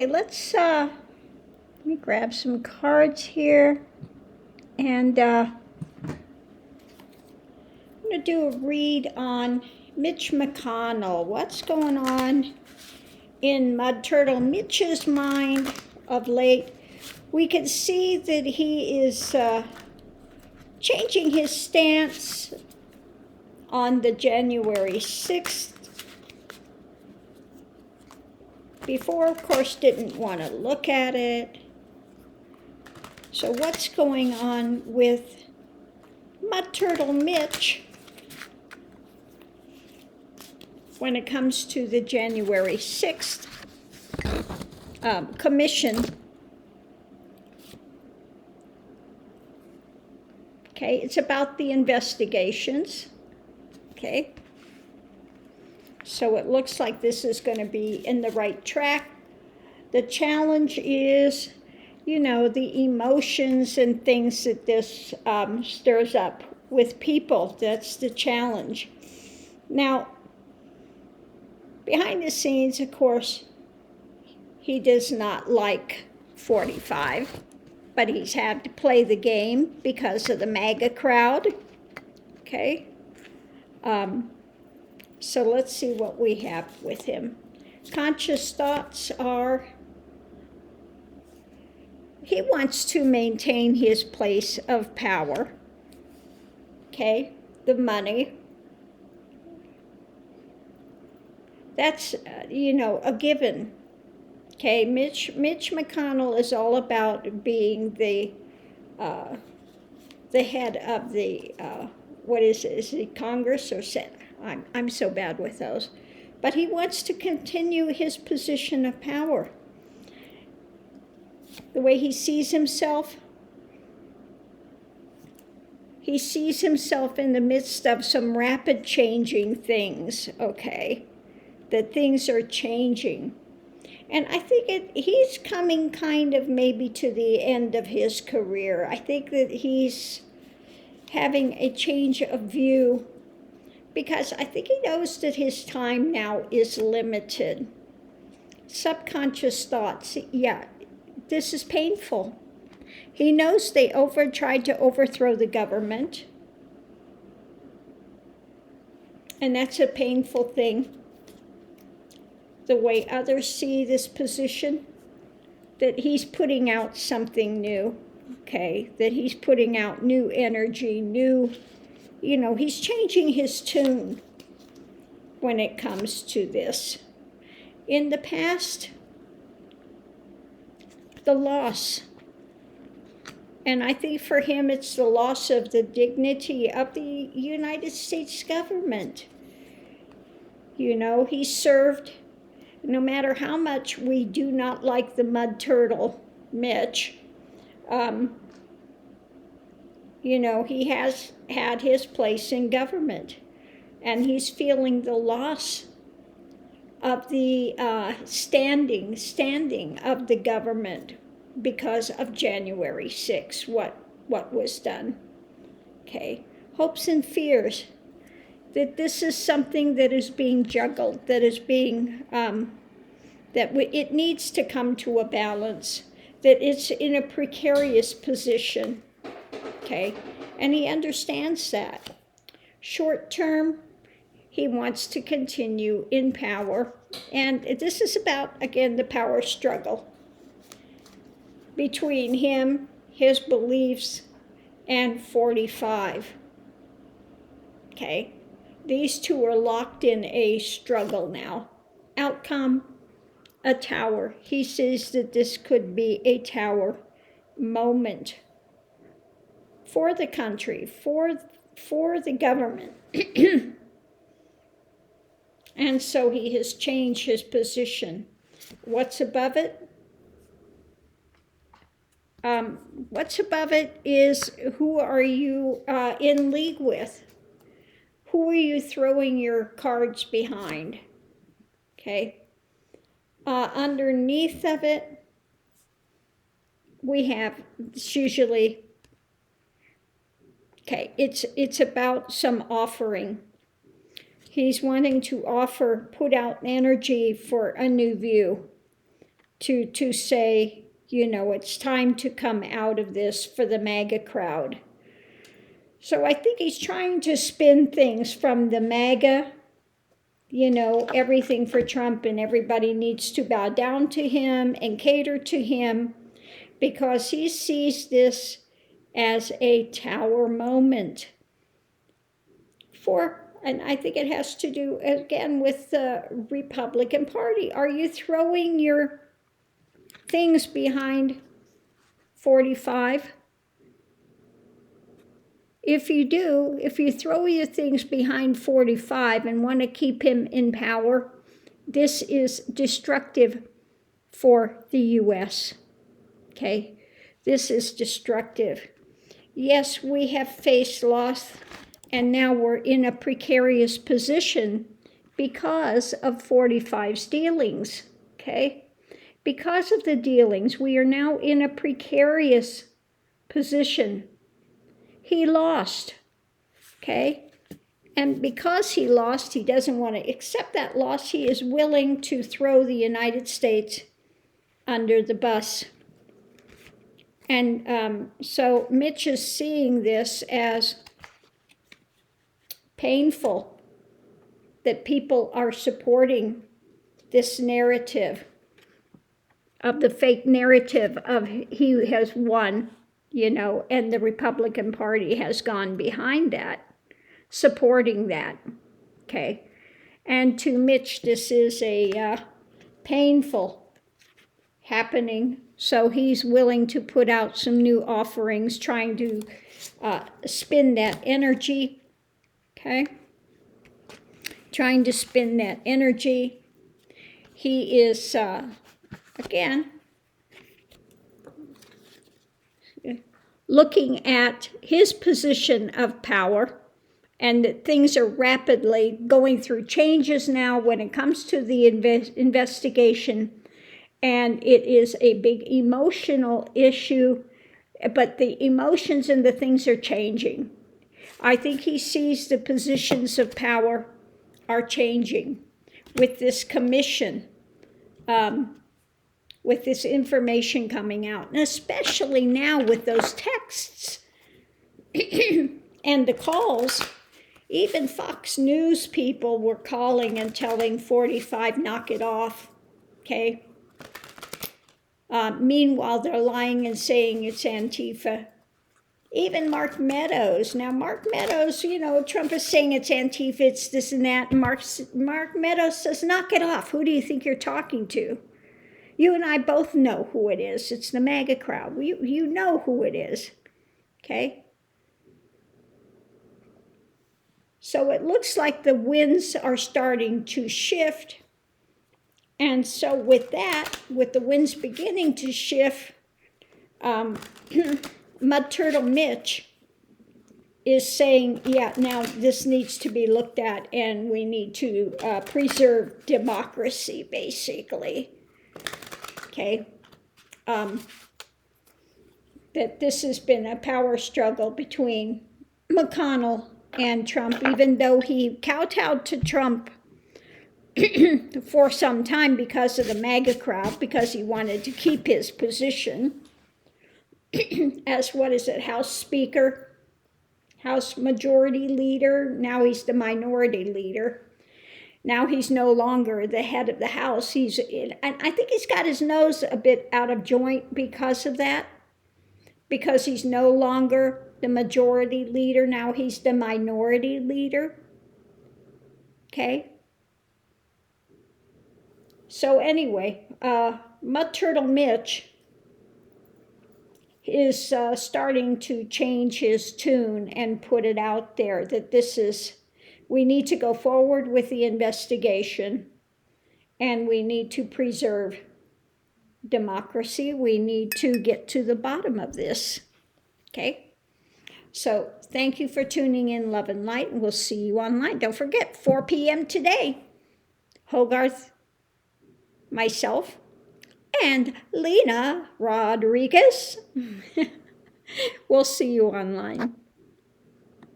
Let me grab some cards here, and I'm going to do a read on Mitch McConnell. What's going on in Mud Turtle Mitch's mind of late? We can see that he is changing his stance on the January 6th. Before, of course, didn't want to look at it. So what's going on with Mud Turtle Mitch when it comes to the January 6th commission? Okay, it's about the investigations. Okay. So it looks like this is going to be in the right track. The challenge is, the emotions and things that this stirs up with people. That's the challenge. Now, behind the scenes, of course, he does not like 45, but he's had to play the game because of the MAGA crowd. Okay. So let's see what we have with him. Conscious thoughts are, he wants to maintain his place of power. Okay, the money. That's, a given. Okay, Mitch McConnell is all about being the head of the, what is it? Is it Congress or Senate? I'm so bad with those. But he wants to continue his position of power. The way he sees himself in the midst of some rapid changing things, okay? That things are changing. And I think he's coming kind of maybe to the end of his career. I think that he's having a change of view, because I think he knows that his time now is limited. Subconscious thoughts, yeah, this is painful. He knows they tried to overthrow the government, and that's a painful thing. The way others see this position, that he's putting out something new, okay, that he's putting out new energy, he's changing his tune when it comes to this. In the past, the loss, and I think for him it's the loss of the dignity of the United States government. He served, no matter how much we do not like the Mud Turtle, Mitch, he has had his place in government, and he's feeling the loss of the standing of the government because of January 6th, what was done. Okay, hopes and fears that this is something that is being juggled, that is being, it needs to come to a balance, that it's in a precarious position. Okay, and he understands that. Short term, he wants to continue in power, and this is about, again, the power struggle between him, his beliefs, and 45. Okay, these two are locked in a struggle now. Outcome, a tower. He says that this could be a tower moment for the country, for the government. And so he has changed his position. What's above it? What's above it is, who are you in league with? Who are you throwing your cards behind? Okay. Underneath of it, we have, it's usually, okay, it's about some offering. He's wanting to put out energy for a new view. to say, you know, it's time to come out of this for the MAGA crowd. So I think he's trying to spin things from the MAGA, you know, everything for Trump and everybody needs to bow down to him and cater to him, because he sees this as a tower moment and I think it has to do, again, with the Republican Party. Are you throwing your things behind 45? If you do, if you throw your things behind 45 and want to keep him in power, this is destructive for the U.S., okay? This is destructive. Yes, we have faced loss, and now we're in a precarious position because of 45's dealings, okay? Because of the dealings, we are now in a precarious position. He lost, okay? And because he lost, he doesn't want to accept that loss. He is willing to throw the United States under the bus. And so Mitch is seeing this as painful that people are supporting this narrative of the fake narrative of he has won, you know, and the Republican Party has gone behind that, supporting that, okay? And to Mitch, this is a painful happening, so he's willing to put out some new offerings, trying to spin that energy, okay? Trying to spin that energy. He is, again, looking at his position of power, and that things are rapidly going through changes now when it comes to the investigation, and it is a big emotional issue, but the emotions and the things are changing. I think he sees the positions of power are changing with this commission, with this information coming out, and especially now with those texts and the calls. Even Fox News people were calling and telling 45, knock it off, okay? Meanwhile, they're lying and saying it's Antifa. Even Mark Meadows. Now, Mark Meadows, you know, Trump is saying it's Antifa, it's this and that. And Mark Meadows says, knock it off. Who do you think you're talking to? You and I both know who it is. It's the MAGA crowd. You know who it is, okay? So it looks like the winds are starting to shift. And so with that, with the winds beginning to shift, Mud Turtle Mitch is saying, yeah, now this needs to be looked at and we need to preserve democracy, basically. Okay. That this has been a power struggle between McConnell and Trump, even though he kowtowed to Trump for some time because of the MAGA crowd, because he wanted to keep his position as, House Speaker, House Majority Leader. Now he's the Minority Leader. Now he's no longer the head of the House. And I think he's got his nose a bit out of joint because of that, because he's no longer the Majority Leader. Now he's the Minority Leader. Okay? So anyway, Mud Turtle Mitch is starting to change his tune and put it out there that we need to go forward with the investigation, and we need to preserve democracy. We need to get to the bottom of this, okay? So thank you for tuning in, Love and Light, and we'll see you online. Don't forget, 4 p.m. today, Hogarth, myself, and Lena Rodriguez. We'll see you online.